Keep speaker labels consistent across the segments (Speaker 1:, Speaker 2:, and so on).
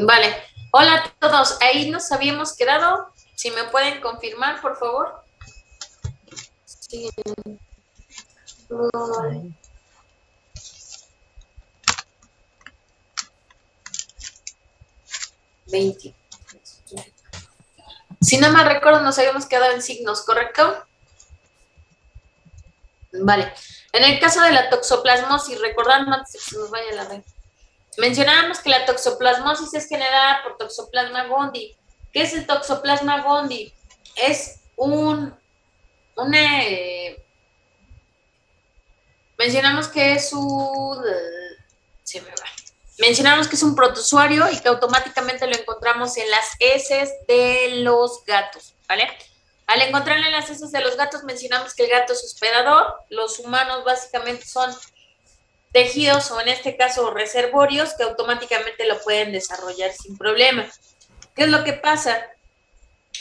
Speaker 1: Vale. Hola a todos. Ahí nos habíamos quedado. Si me pueden confirmar, por favor. Sí. 20. Si no me recuerdo, nos habíamos quedado en signos, ¿correcto? Vale. En el caso de la toxoplasmosis, recordando antes de que se nos vaya la red, mencionábamos que la toxoplasmosis es generada por Toxoplasma gondii. ¿Qué es el Toxoplasma gondii? Es mencionamos que es se me va. Mencionamos que es un protozoario y que automáticamente lo encontramos en las heces de los gatos, ¿vale? Al encontrarlo en las heces de los gatos, mencionamos que el gato es hospedador. Los humanos básicamente son tejidos, o en este caso reservorios, que automáticamente lo pueden desarrollar sin problema. ¿Qué es lo que pasa?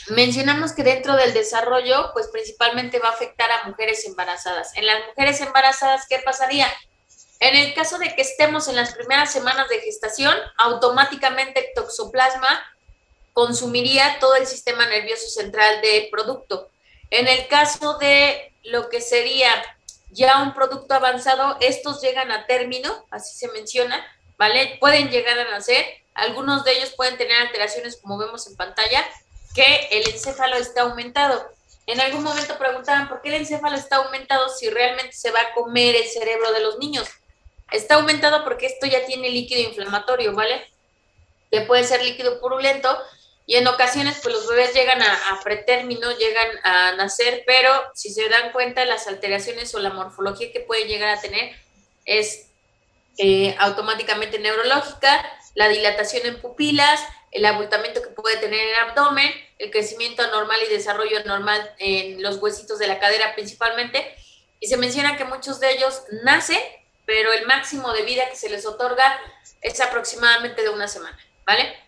Speaker 1: Mencionamos que dentro del desarrollo, pues principalmente va a afectar a mujeres embarazadas. En las mujeres embarazadas, ¿qué pasaría? En el caso de que estemos en las primeras semanas de gestación, automáticamente el toxoplasma consumiría todo el sistema nervioso central del producto. En el caso de lo que sería ya un producto avanzado, estos llegan a término, así se menciona, ¿vale? Pueden llegar a nacer, algunos de ellos pueden tener alteraciones como vemos en pantalla, que el encéfalo está aumentado. En algún momento preguntaban por qué el encéfalo está aumentado si realmente se va a comer el cerebro de los niños. Está aumentado porque esto ya tiene líquido inflamatorio, ¿vale? Que puede ser líquido purulento, y en ocasiones pues los bebés llegan a pretérmino, llegan a nacer, pero si se dan cuenta las alteraciones o la morfología que puede llegar a tener es automáticamente neurológica, la dilatación en pupilas, el abultamiento que puede tener en el abdomen, el crecimiento anormal y desarrollo anormal en los huesitos de la cadera principalmente, y se menciona que muchos de ellos nacen, pero el máximo de vida que se les otorga es aproximadamente de una semana, ¿vale?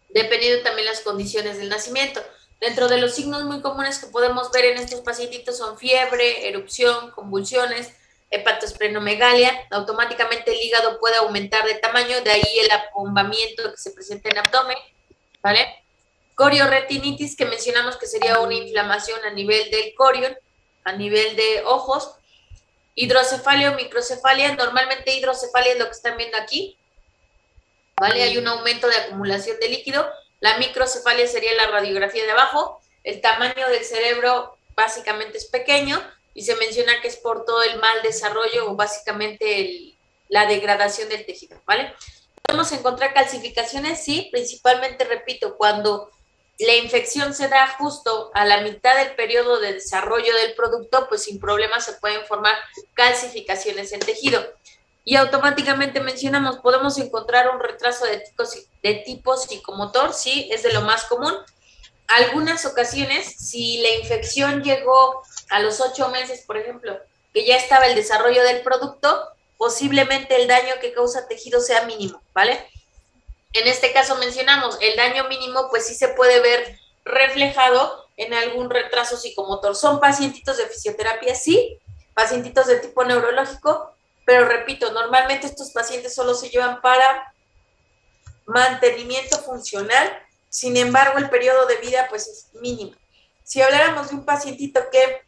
Speaker 1: Dependiendo también las condiciones del nacimiento. Dentro de los signos muy comunes que podemos ver en estos pacientitos son fiebre, erupción, convulsiones, hepatosplenomegalia. Automáticamente el hígado puede aumentar de tamaño, de ahí el abombamiento que se presenta en abdomen, ¿vale? Corioretinitis, que mencionamos que sería una inflamación a nivel del corion, a nivel de ojos. Hidrocefalia o microcefalia, normalmente hidrocefalia es lo que están viendo aquí, ¿vale? Hay un aumento de acumulación de líquido. La microcefalia sería la radiografía de abajo. El tamaño del cerebro básicamente es pequeño y se menciona que es por todo el mal desarrollo o básicamente la degradación del tejido, ¿vale? Podemos encontrar calcificaciones, sí, principalmente, repito, cuando la infección se da justo a la mitad del periodo de desarrollo del producto, pues sin problema se pueden formar calcificaciones en tejido. Y automáticamente mencionamos, podemos encontrar un retraso de tipo psicomotor, sí, es de lo más común. Algunas ocasiones, si la infección llegó a los 8 meses, por ejemplo, que ya estaba el desarrollo del producto, posiblemente el daño que causa tejido sea mínimo, ¿vale? En este caso mencionamos, el daño mínimo, pues sí se puede ver reflejado en algún retraso psicomotor. ¿Son pacientitos de fisioterapia? Sí, pacientitos de tipo neurológico, pero repito, normalmente estos pacientes solo se llevan para mantenimiento funcional, sin embargo el periodo de vida pues es mínimo. Si habláramos de un pacientito que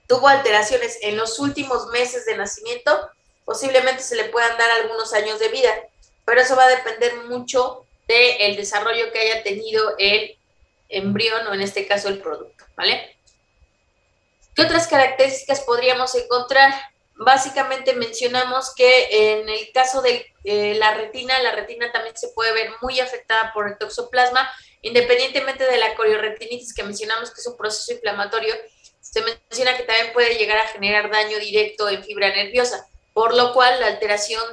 Speaker 1: tuvo alteraciones en los últimos meses de nacimiento, posiblemente se le puedan dar algunos años de vida, pero eso va a depender mucho del desarrollo que haya tenido el embrión o en este caso el producto, ¿vale? ¿Qué otras características podríamos encontrar? Básicamente mencionamos que en el caso de la retina también se puede ver muy afectada por el toxoplasma, independientemente de la corioretinitis que mencionamos que es un proceso inflamatorio, se menciona que también puede llegar a generar daño directo en fibra nerviosa, por lo cual la alteración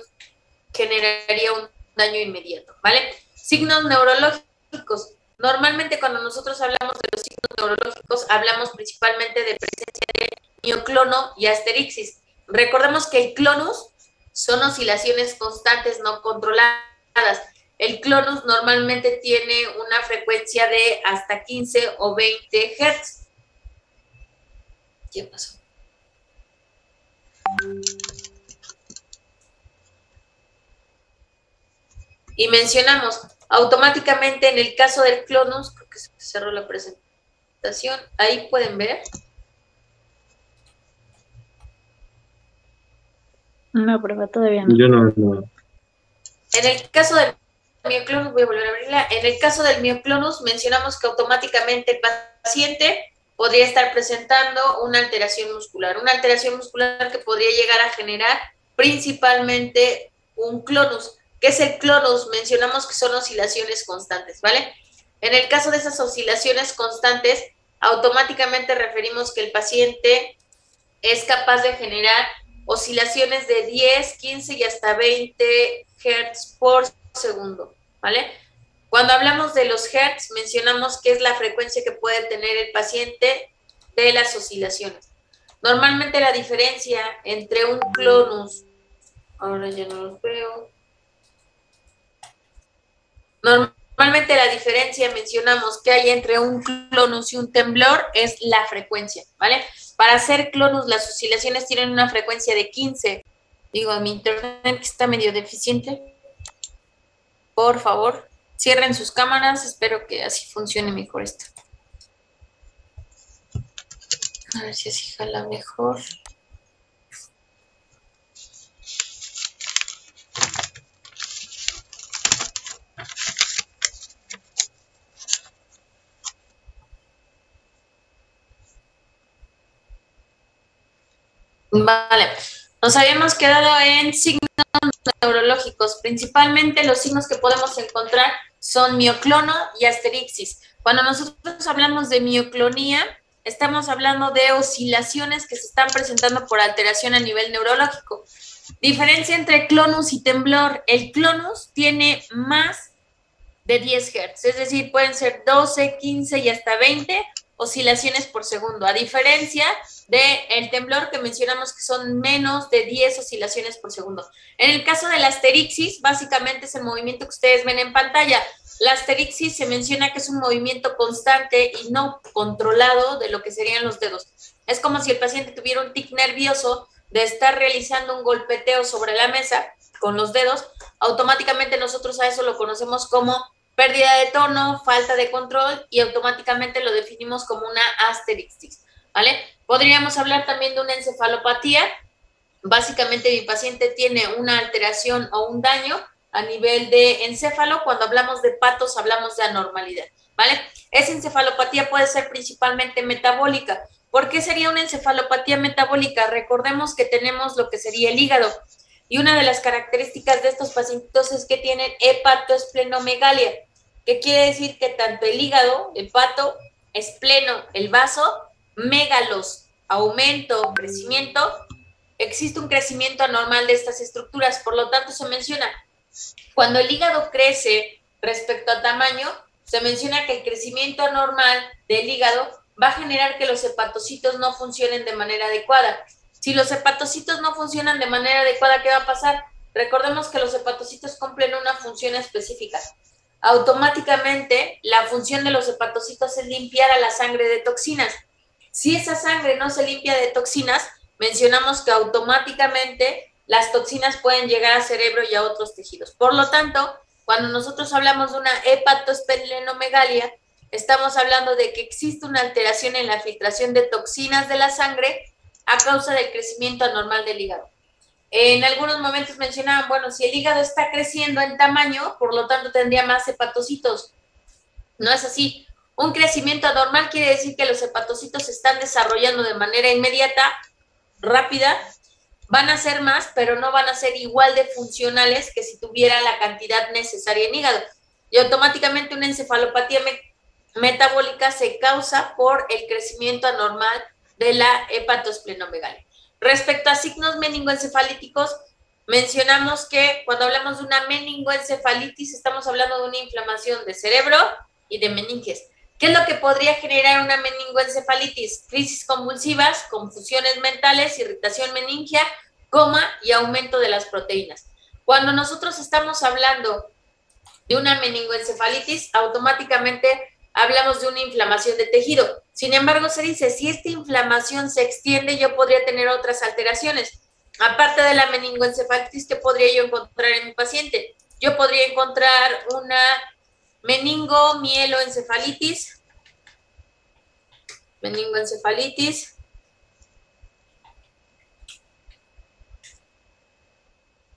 Speaker 1: generaría un daño inmediato, ¿vale? Signos neurológicos. Normalmente cuando nosotros hablamos de los signos neurológicos, hablamos principalmente de presencia de mioclono y asterixis. Recordemos que el clonus son oscilaciones constantes no controladas. El clonus normalmente tiene una frecuencia de hasta 15 o 20 Hz. ¿Qué pasó? y mencionamos automáticamente en el caso del clonus, creo que se cerró la presentación, ahí pueden ver.
Speaker 2: No, profe, todavía no.
Speaker 3: Yo no.
Speaker 1: En el caso del mioclonus, voy a volver a abrirla, en el caso del mioclonus mencionamos que automáticamente el paciente podría estar presentando una alteración muscular que podría llegar a generar principalmente un clonus. ¿Qué es el clonus? Mencionamos que son oscilaciones constantes, ¿vale? En el caso de esas oscilaciones constantes, automáticamente referimos que el paciente es capaz de generar oscilaciones de 10, 15 y hasta 20 Hz por segundo, ¿vale? Cuando hablamos de los Hertz, mencionamos que es la frecuencia que puede tener el paciente de las oscilaciones. Normalmente la diferencia entre un clonus, ahora ya no los veo, normalmente la diferencia, mencionamos que hay entre un clonus y un temblor, es la frecuencia, ¿vale? Para hacer clonus, las oscilaciones tienen una frecuencia de 15. Digo, mi internet está medio deficiente. Por favor, cierren sus cámaras. Espero que así funcione mejor esto. A ver si así jala mejor. Vale, nos habíamos quedado en signos neurológicos. Principalmente los signos que podemos encontrar son mioclono y asterixis. Cuando nosotros hablamos de mioclonía, estamos hablando de oscilaciones que se están presentando por alteración a nivel neurológico. Diferencia entre clonus y temblor. El clonus tiene más de 10 Hz, es decir, pueden ser 12, 15 y hasta 20 oscilaciones por segundo, a diferencia del temblor que mencionamos que son menos de 10 oscilaciones por segundo. En el caso de la asterixis, básicamente es el movimiento que ustedes ven en pantalla. La asterixis se menciona que es un movimiento constante y no controlado de lo que serían los dedos. Es como si el paciente tuviera un tic nervioso de estar realizando un golpeteo sobre la mesa con los dedos. Automáticamente nosotros a eso lo conocemos como pérdida de tono, falta de control, y automáticamente lo definimos como una asterixis, ¿vale? Podríamos hablar también de una encefalopatía. Básicamente mi paciente tiene una alteración o un daño a nivel de encéfalo. Cuando hablamos de patos hablamos de anormalidad, ¿vale? Esa encefalopatía puede ser principalmente metabólica. ¿Por qué sería una encefalopatía metabólica? Recordemos que tenemos lo que sería el hígado, y una de las características de estos pacientes es que tienen hepatoesplenomegalia, que quiere decir que tanto el hígado, hepato, espleno, el vaso, megalos, aumento, crecimiento, existe un crecimiento anormal de estas estructuras. Por lo tanto, se menciona, cuando el hígado crece respecto a tamaño, se menciona que el crecimiento anormal del hígado va a generar que los hepatocitos no funcionen de manera adecuada. Si los hepatocitos no funcionan de manera adecuada, ¿qué va a pasar? Recordemos que los hepatocitos cumplen una función específica. Automáticamente, la función de los hepatocitos es limpiar a la sangre de toxinas. Si esa sangre no se limpia de toxinas, mencionamos que automáticamente las toxinas pueden llegar al cerebro y a otros tejidos. Por lo tanto, cuando nosotros hablamos de una hepatoesplenomegalia, estamos hablando de que existe una alteración en la filtración de toxinas de la sangre a causa del crecimiento anormal del hígado. En algunos momentos mencionaban, bueno, si el hígado está creciendo en tamaño, por lo tanto tendría más hepatocitos. No es así. Un crecimiento anormal quiere decir que los hepatocitos se están desarrollando de manera inmediata, rápida, van a ser más, pero no van a ser igual de funcionales que si tuviera la cantidad necesaria en hígado. Y automáticamente una encefalopatía metabólica se causa por el crecimiento anormal de la hepatoesplenomegalia. Respecto a signos meningoencefalíticos, mencionamos que cuando hablamos de una meningoencefalitis estamos hablando de una inflamación de cerebro y de meninges. ¿Qué es lo que podría generar una meningoencefalitis? Crisis convulsivas, confusiones mentales, irritación meningia, coma y aumento de las proteínas. Cuando nosotros estamos hablando de una meningoencefalitis, automáticamente hablamos de una inflamación de tejido. Sin embargo, se dice, si esta inflamación se extiende, yo podría tener otras alteraciones. Aparte de la meningoencefalitis, ¿qué podría yo encontrar en mi paciente? yo podría encontrar una meningomielencefalitis, meningoencefalitis.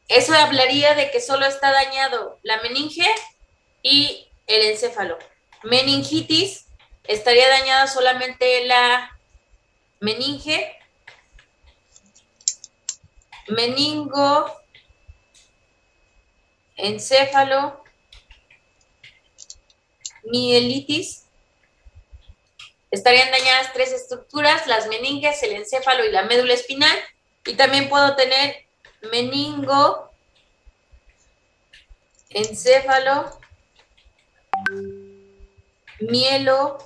Speaker 1: Eso hablaría de que solo está dañado la meninge y el encéfalo. Meningitis, estaría dañada solamente la meninge. Meningo, encéfalo, mielitis. Estarían dañadas 3 estructuras, las meninges, el encéfalo y la médula espinal. Y también puedo tener meningo, encéfalo, mielo,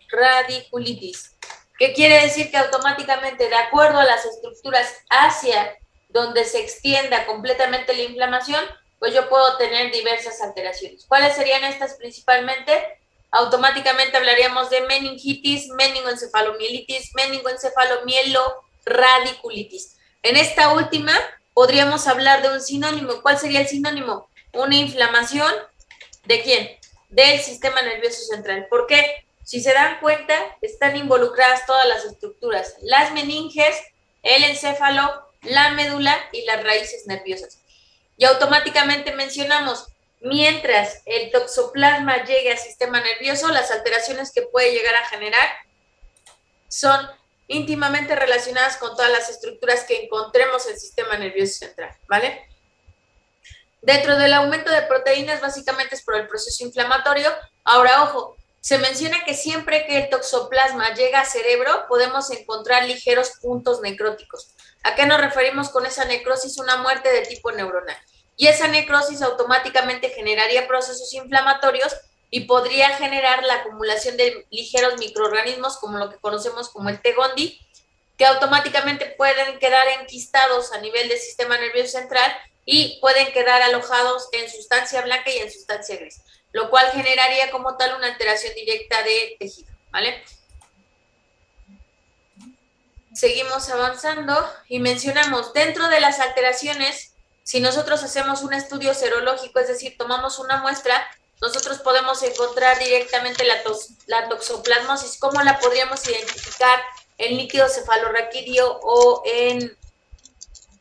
Speaker 1: radiculitis. ¿Qué quiere decir? Que automáticamente, de acuerdo a las estructuras hacia donde se extienda completamente la inflamación, pues yo puedo tener diversas alteraciones. ¿Cuáles serían estas principalmente? Automáticamente hablaríamos de meningitis, meningoencefalomielitis, meningoencefalomieloradiculitis. En esta última podríamos hablar de un sinónimo. ¿Cuál sería el sinónimo? Una inflamación, ¿de quién? Del sistema nervioso central. ¿Por qué? Si se dan cuenta, están involucradas todas las estructuras, las meninges, el encéfalo, la médula y las raíces nerviosas. Y automáticamente mencionamos, mientras el toxoplasma llegue al sistema nervioso, las alteraciones que puede llegar a generar son íntimamente relacionadas con todas las estructuras que encontremos en el sistema nervioso central, ¿vale? Dentro del aumento de proteínas, básicamente es por el proceso inflamatorio. Ahora, ojo, se menciona que siempre que el toxoplasma llega al cerebro, podemos encontrar ligeros puntos necróticos. ¿A qué nos referimos con esa necrosis? Una muerte de tipo neuronal. Y esa necrosis automáticamente generaría procesos inflamatorios y podría generar la acumulación de ligeros microorganismos, como lo que conocemos como el T. gondii, que automáticamente pueden quedar enquistados a nivel del sistema nervioso central y pueden quedar alojados en sustancia blanca y en sustancia gris, lo cual generaría como tal una alteración directa de tejido, ¿vale? Seguimos avanzando y mencionamos, dentro de las alteraciones, si nosotros hacemos un estudio serológico, es decir, tomamos una muestra, nosotros podemos encontrar directamente la toxoplasmosis. ¿Cómo la podríamos identificar? En líquido cefalorraquídeo o en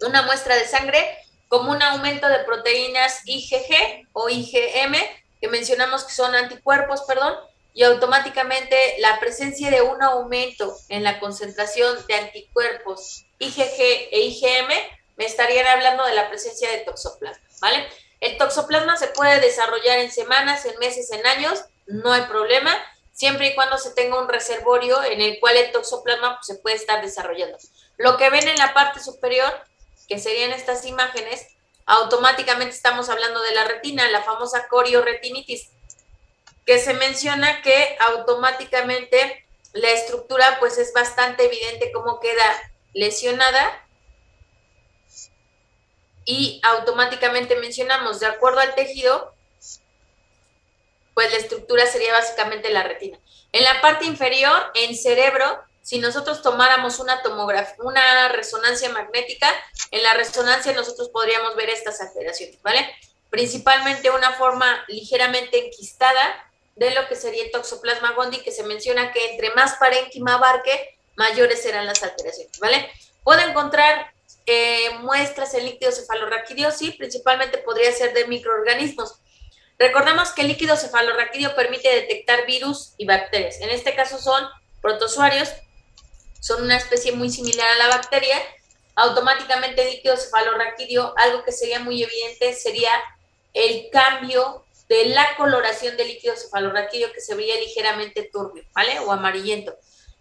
Speaker 1: una muestra de sangre, como un aumento de proteínas IgG o IgM, que mencionamos que son anticuerpos, perdón, y automáticamente la presencia de un aumento en la concentración de anticuerpos IgG e IgM, me estarían hablando de la presencia de toxoplasma, ¿vale? El toxoplasma se puede desarrollar en semanas, en meses, en años, no hay problema, siempre y cuando se tenga un reservorio en el cual el toxoplasma pues, se puede estar desarrollando. Lo que ven en la parte superior, que serían estas imágenes, automáticamente estamos hablando de la retina, la famosa corioretinitis, que se menciona que automáticamente la estructura pues es bastante evidente cómo queda lesionada y automáticamente mencionamos, de acuerdo al tejido, pues la estructura sería básicamente la retina. En la parte inferior, en cerebro, si nosotros tomáramos una tomografía, una resonancia magnética, en la resonancia nosotros podríamos ver estas alteraciones, ¿vale? Principalmente una forma ligeramente enquistada de lo que sería el toxoplasma gondii, que se menciona que entre más parénquima abarque, mayores serán las alteraciones, ¿vale? Puedo encontrar muestras en líquido cefalorraquídeo, sí, principalmente podría ser de microorganismos. Recordemos que el líquido cefalorraquídeo permite detectar virus y bacterias. En este caso son protozoarios, son una especie muy similar a la bacteria. Automáticamente el líquido cefalorraquídeo, algo que sería muy evidente sería el cambio de la coloración del líquido cefalorraquídeo, que se veía ligeramente turbio, ¿vale? O amarillento.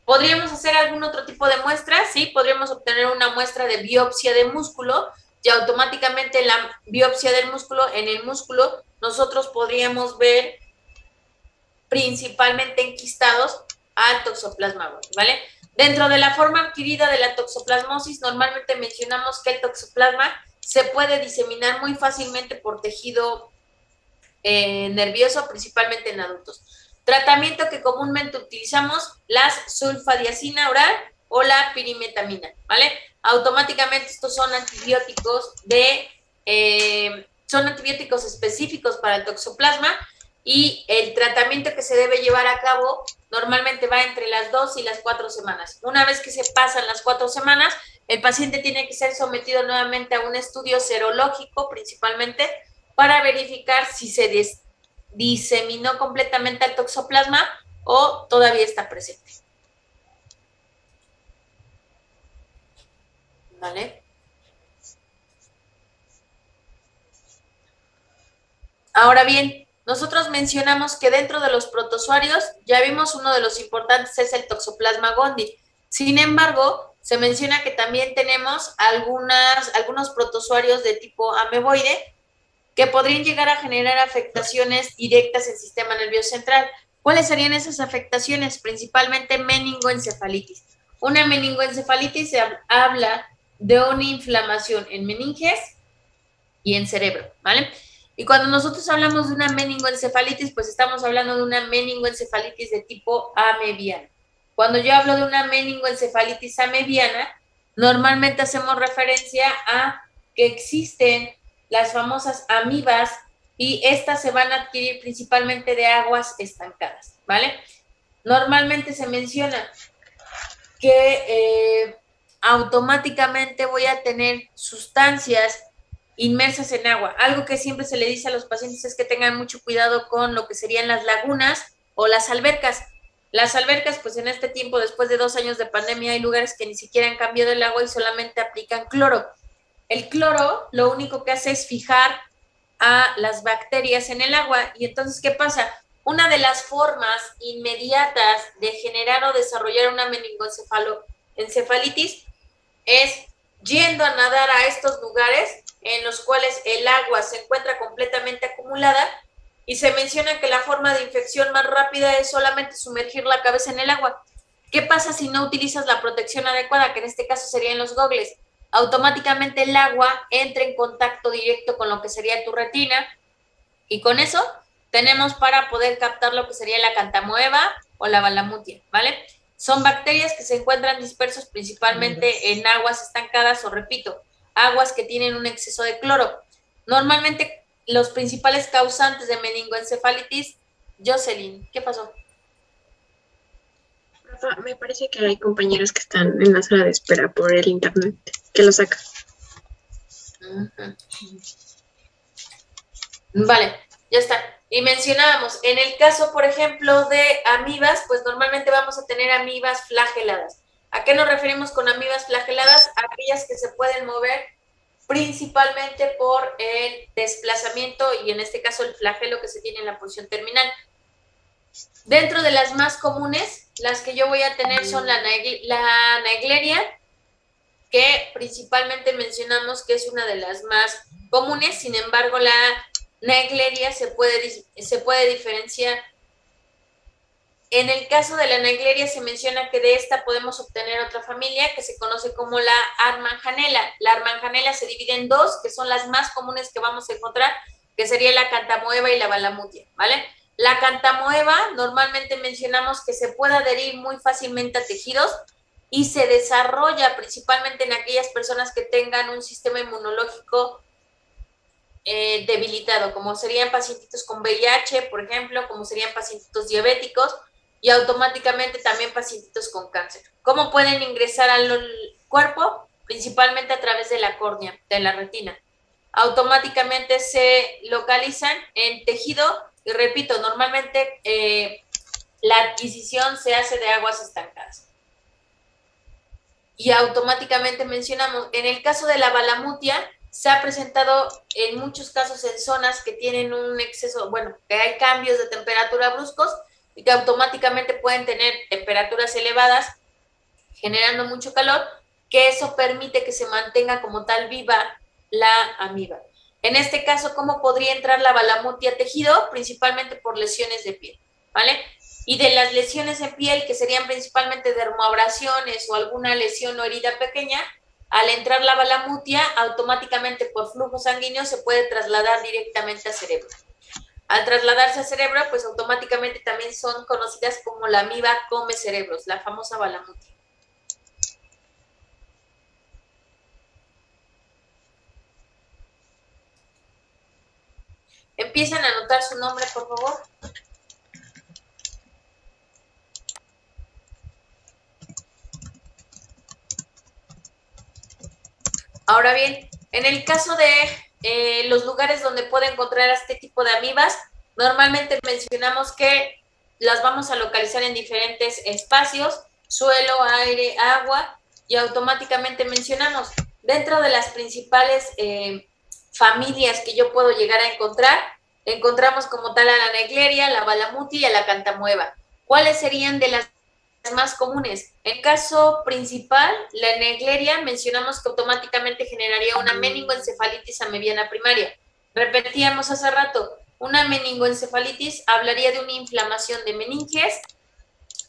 Speaker 1: ¿Podríamos hacer algún otro tipo de muestra? Sí, podríamos obtener una muestra de biopsia de músculo y automáticamente la biopsia del músculo, en el músculo nosotros podríamos ver principalmente enquistados al toxoplasma, ¿vale? Dentro de la forma adquirida de la toxoplasmosis, normalmente mencionamos que el toxoplasma se puede diseminar muy fácilmente por tejido nervioso, principalmente en adultos. Tratamiento que comúnmente utilizamos, la sulfadiazina oral o la pirimetamina, ¿vale? Automáticamente estos son antibióticos de son antibióticos específicos para el toxoplasma y el tratamiento que se debe llevar a cabo normalmente va entre las 2 y las 4 semanas. Una vez que se pasan las 4 semanas, el paciente tiene que ser sometido nuevamente a un estudio serológico principalmente para verificar si se diseminó completamente el toxoplasma o todavía está presente. ¿Vale? Ahora bien, nosotros mencionamos que dentro de los protozoarios, ya vimos uno de los importantes es el Toxoplasma gondii. Sin embargo, se menciona que también tenemos algunos protozoarios de tipo ameboide que podrían llegar a generar afectaciones directas en el sistema nervioso central. ¿Cuáles serían esas afectaciones? Principalmente meningoencefalitis. Una meningoencefalitis se habla de una inflamación en meninges y en cerebro, ¿vale? Y cuando nosotros hablamos de una meningoencefalitis, pues estamos hablando de una meningoencefalitis de tipo amebiano. Cuando yo hablo de una meningoencefalitis amebiana, normalmente hacemos referencia a que existen las famosas amibas y estas se van a adquirir principalmente de aguas estancadas, ¿vale? Normalmente se menciona que automáticamente voy a tener sustancias inmersas en agua. Algo que siempre se le dice a los pacientes es que tengan mucho cuidado con lo que serían las lagunas o las albercas. Las albercas, pues en este tiempo, después de 2 años de pandemia, hay lugares que ni siquiera han cambiado el agua y solamente aplican cloro. El cloro lo único que hace es fijar a las bacterias en el agua. Y entonces, ¿qué pasa? Una de las formas inmediatas de generar o desarrollar una meningoencefalitis es yendo a nadar a estos lugares en los cuales el agua se encuentra completamente acumulada y se menciona que la forma de infección más rápida es solamente sumergir la cabeza en el agua. ¿Qué pasa si no utilizas la protección adecuada, que en este caso serían los gogles? Automáticamente el agua entra en contacto directo con lo que sería tu retina y con eso tenemos para poder captar lo que sería la cantamoeba o la balamutia, ¿vale? Son bacterias que se encuentran dispersos principalmente en aguas estancadas o, repito, aguas que tienen un exceso de cloro. Normalmente los principales causantes de meningoencefalitis, Jocelyn, ¿qué pasó?
Speaker 3: Rafa, me parece que hay compañeros que están en la sala de espera por el internet, que lo saca.
Speaker 1: Vale, ya está. Y mencionábamos, en el caso, por ejemplo, de amibas, pues normalmente vamos a tener amibas flageladas. ¿A qué nos referimos con amibas flageladas? Aquellas que se pueden mover principalmente por el desplazamiento y en este caso el flagelo que se tiene en la posición terminal. Dentro de las más comunes, las que yo voy a tener son la Naegleria, que principalmente mencionamos que es una de las más comunes, sin embargo la Naegleria se puede diferenciar. En el caso de la Naegleria se menciona que de esta podemos obtener otra familia que se conoce como la Armanjanela. La Armanjanela se divide en dos, que son las más comunes que vamos a encontrar, que sería la Cantamoeba y la Balamutia, ¿vale? La Cantamoeba normalmente mencionamos que se puede adherir muy fácilmente a tejidos y se desarrolla principalmente en aquellas personas que tengan un sistema inmunológico debilitado, como serían pacientitos con VIH, por ejemplo, como serían pacientitos diabéticos y automáticamente también pacientitos con cáncer. ¿Cómo pueden ingresar al cuerpo? Principalmente a través de la córnea, de la retina. Automáticamente se localizan en tejido y repito, normalmente la adquisición se hace de aguas estancadas. Y automáticamente mencionamos, en el caso de la balamutia, se ha presentado en muchos casos en zonas que tienen un exceso, bueno, que hay cambios de temperatura bruscos y que automáticamente pueden tener temperaturas elevadas, generando mucho calor, que eso permite que se mantenga como tal viva la amiba. En este caso, ¿cómo podría entrar la balamutia tejido? Principalmente por lesiones de piel, ¿vale? Y de las lesiones en piel, que serían principalmente dermoabrasiones o alguna lesión o herida pequeña, al entrar la balamutia, automáticamente por flujo sanguíneo se puede trasladar directamente al cerebro. Al trasladarse al cerebro, pues automáticamente también son conocidas como la amiba come cerebros, la famosa balamutia. Empiecen a anotar su nombre, por favor. Ahora bien, en el caso de los lugares donde puede encontrar a este tipo de amibas, normalmente mencionamos que las vamos a localizar en diferentes espacios, suelo, aire, agua, y automáticamente mencionamos, dentro de las principales familias que yo puedo llegar a encontrar, encontramos como tal a la Naegleria, la Balamuti y a la Cantamueva. ¿Cuáles serían de las más comunes? En caso principal, la Naegleria, mencionamos que automáticamente generaría una meningoencefalitis amebiana primaria. Repetíamos hace rato, una meningoencefalitis hablaría de una inflamación de meninges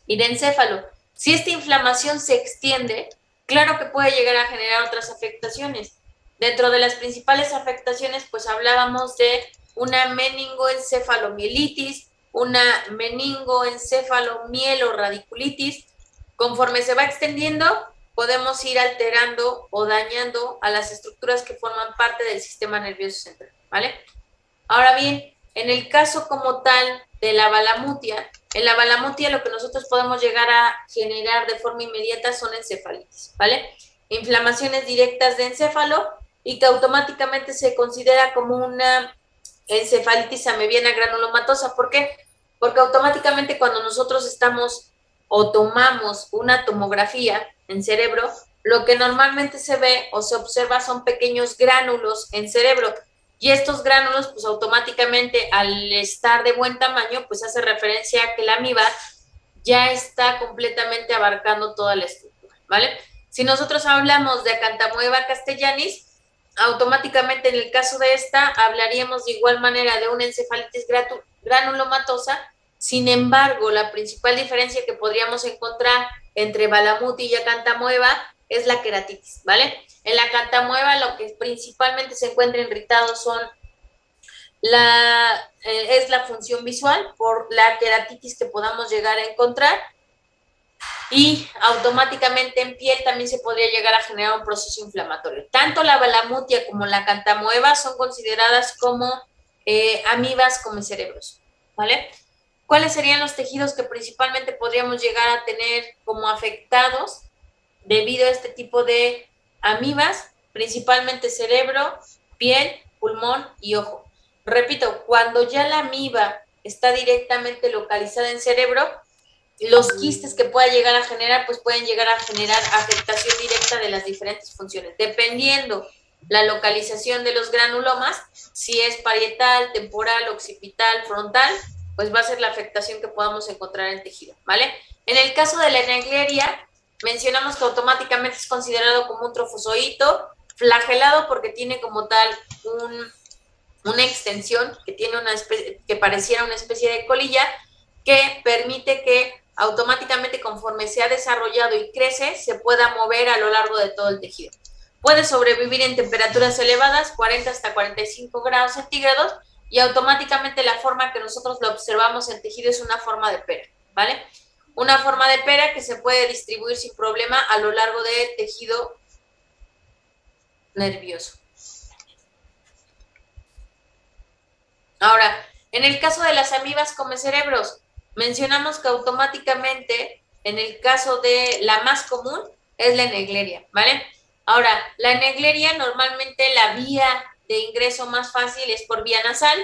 Speaker 1: y de encéfalo. Si esta inflamación se extiende, claro que puede llegar a generar otras afectaciones. Dentro de las principales afectaciones, pues hablábamos de una meningoencefalomielitis, una meningoencefalomieloradiculitis. Conforme se va extendiendo, podemos ir alterando o dañando a las estructuras que forman parte del sistema nervioso central, ¿vale? Ahora bien, en el caso como tal de la balamutia, en la balamutia lo que nosotros podemos llegar a generar de forma inmediata son encefalitis, ¿vale? Inflamaciones directas de encéfalo y que automáticamente se considera como una encefalitis amebiana granulomatosa. ¿Por qué? Porque automáticamente cuando nosotros estamos o tomamos una tomografía en cerebro, lo que normalmente se ve o se observa son pequeños gránulos en cerebro. Y estos gránulos, pues automáticamente al estar de buen tamaño, pues hace referencia a que la amiba ya está completamente abarcando toda la estructura, ¿vale? Si nosotros hablamos de Acantamueva castellanis, automáticamente en el caso de esta hablaríamos de igual manera de una encefalitis granulomatosa. Sin embargo, la principal diferencia que podríamos encontrar entre Balamuti y Acantamueva es la queratitis, ¿vale? En la Acantamueva lo que principalmente se encuentra irritado es la función visual por la queratitis que podamos llegar a encontrar, y automáticamente en piel también se podría llegar a generar un proceso inflamatorio. Tanto la balamutia como la Acantamueva son consideradas como amibas comecerebros, ¿vale? ¿Cuáles serían los tejidos que principalmente podríamos llegar a tener como afectados debido a este tipo de amibas? Principalmente cerebro, piel, pulmón y ojo. Repito, cuando ya la amiba está directamente localizada en cerebro, los quistes que pueda llegar a generar, pues pueden llegar a generar afectación directa de las diferentes funciones, dependiendo la localización de los granulomas, si es parietal, temporal, occipital, frontal, pues va a ser la afectación que podamos encontrar en el tejido, ¿vale? En el caso de la Naegleria, mencionamos que automáticamente es considerado como un trofozoito flagelado porque tiene como tal una extensión que tiene que pareciera una especie de colilla que permite que automáticamente conforme se ha desarrollado y crece se pueda mover a lo largo de todo el tejido. Puede sobrevivir en temperaturas elevadas, 40 hasta 45 grados centígrados, y automáticamente la forma que nosotros lo observamos en tejido es una forma de pera, ¿vale? Una forma de pera que se puede distribuir sin problema a lo largo del tejido nervioso. Ahora, en el caso de las amibas comecerebros, mencionamos que automáticamente, en el caso de la más común, es la Naegleria, ¿vale? Ahora, la Naegleria normalmente la vía de ingreso más fácil es por vía nasal,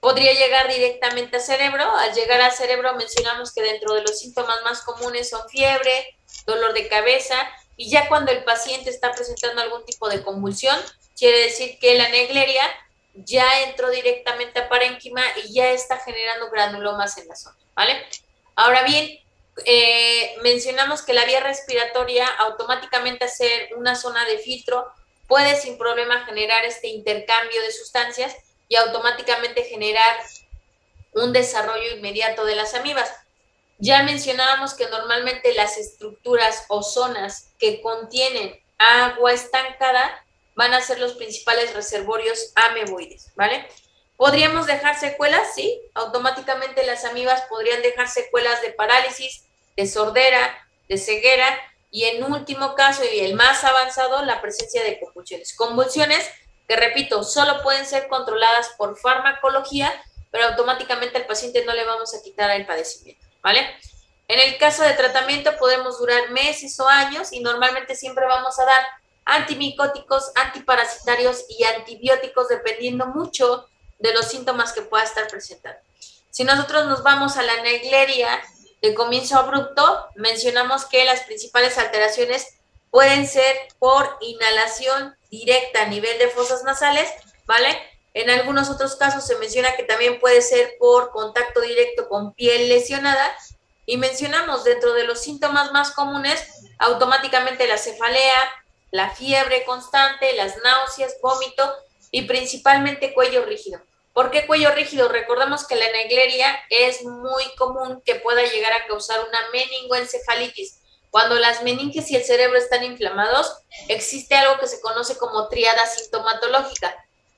Speaker 1: podría llegar directamente al cerebro. Al llegar al cerebro mencionamos que dentro de los síntomas más comunes son fiebre, dolor de cabeza, y ya cuando el paciente está presentando algún tipo de convulsión, quiere decir que la Naegleria ya entró directamente a parénquima y ya está generando granulomas en la zona, ¿vale? Ahora bien, mencionamos que la vía respiratoria automáticamente hacer una zona de filtro puede sin problema generar este intercambio de sustancias y automáticamente generar un desarrollo inmediato de las amibas. Ya mencionábamos que normalmente las estructuras o zonas que contienen agua estancada van a ser los principales reservorios ameboides, ¿vale? ¿Podríamos dejar secuelas? Sí, automáticamente las amibas podrían dejar secuelas de parálisis, de sordera, de ceguera, y en último caso, y el más avanzado, la presencia de convulsiones. Convulsiones que repito, solo pueden ser controladas por farmacología, pero automáticamente al paciente no le vamos a quitar el padecimiento, ¿vale? En el caso de tratamiento podemos durar meses o años y normalmente siempre vamos a dar antimicóticos, antiparasitarios y antibióticos dependiendo mucho de los síntomas que pueda estar presentando. Si nosotros nos vamos a la Naegleria de comienzo abrupto, mencionamos que las principales alteraciones pueden ser por inhalación directa a nivel de fosas nasales, ¿vale? En algunos otros casos se menciona que también puede ser por contacto directo con piel lesionada y mencionamos dentro de los síntomas más comunes automáticamente la cefalea, la fiebre constante, las náuseas, vómito y principalmente cuello rígido. ¿Por qué cuello rígido? Recordemos que la Naegleria es muy común que pueda llegar a causar una meningoencefalitis. Cuando las meninges y el cerebro están inflamados, existe algo que se conoce como tríada sintomatológica.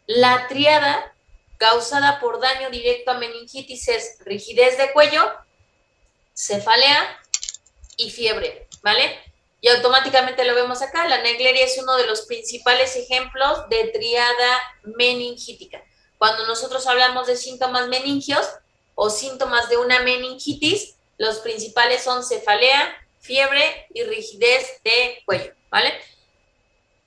Speaker 1: La tríada causada por daño directo a meningitis es rigidez de cuello, cefalea y fiebre, ¿vale? Y automáticamente lo vemos acá. La Naegleria es uno de los principales ejemplos de tríada meningítica. Cuando nosotros hablamos de síntomas meningios o síntomas de una meningitis, los principales son cefalea, fiebre y rigidez de cuello, ¿vale?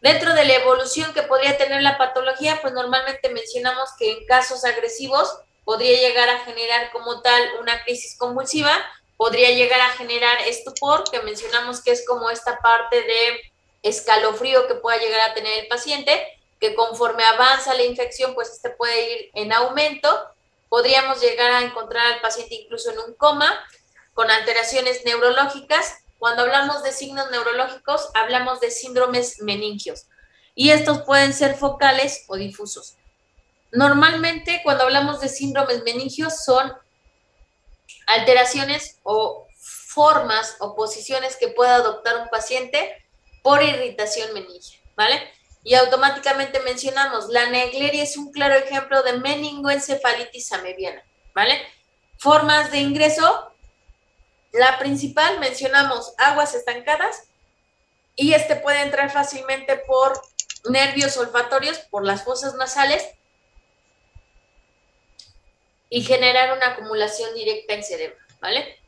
Speaker 1: Dentro de la evolución que podría tener la patología, pues normalmente mencionamos que en casos agresivos podría llegar a generar como tal una crisis convulsiva, podría llegar a generar estupor, que mencionamos que es como esta parte de escalofrío que pueda llegar a tener el paciente, que conforme avanza la infección, pues este puede ir en aumento. Podríamos llegar a encontrar al paciente incluso en un coma, con alteraciones neurológicas. Cuando hablamos de signos neurológicos, hablamos de síndromes meningios. Y estos pueden ser focales o difusos. Normalmente, cuando hablamos de síndromes meningios, son alteraciones o formas o posiciones que pueda adoptar un paciente por irritación meningia, ¿vale? Y automáticamente mencionamos, la Naegleria es un claro ejemplo de meningoencefalitis amebiana, ¿vale? Formas de ingreso, la principal mencionamos aguas estancadas y puede entrar fácilmente por nervios olfatorios, por las fosas nasales y generar una acumulación directa en cerebro, ¿vale?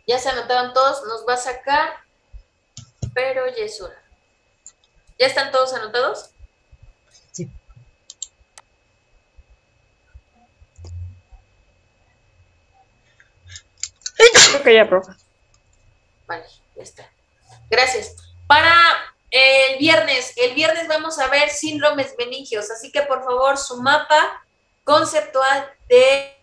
Speaker 1: Ya se anotaron todos, nos va a sacar, pero ya es hora. ¿Ya están todos anotados?
Speaker 4: Sí.
Speaker 2: Creo que ya, profe.
Speaker 1: Vale, ya está. Gracias. Para el viernes vamos a ver síndromes meningios, así que por favor su mapa conceptual de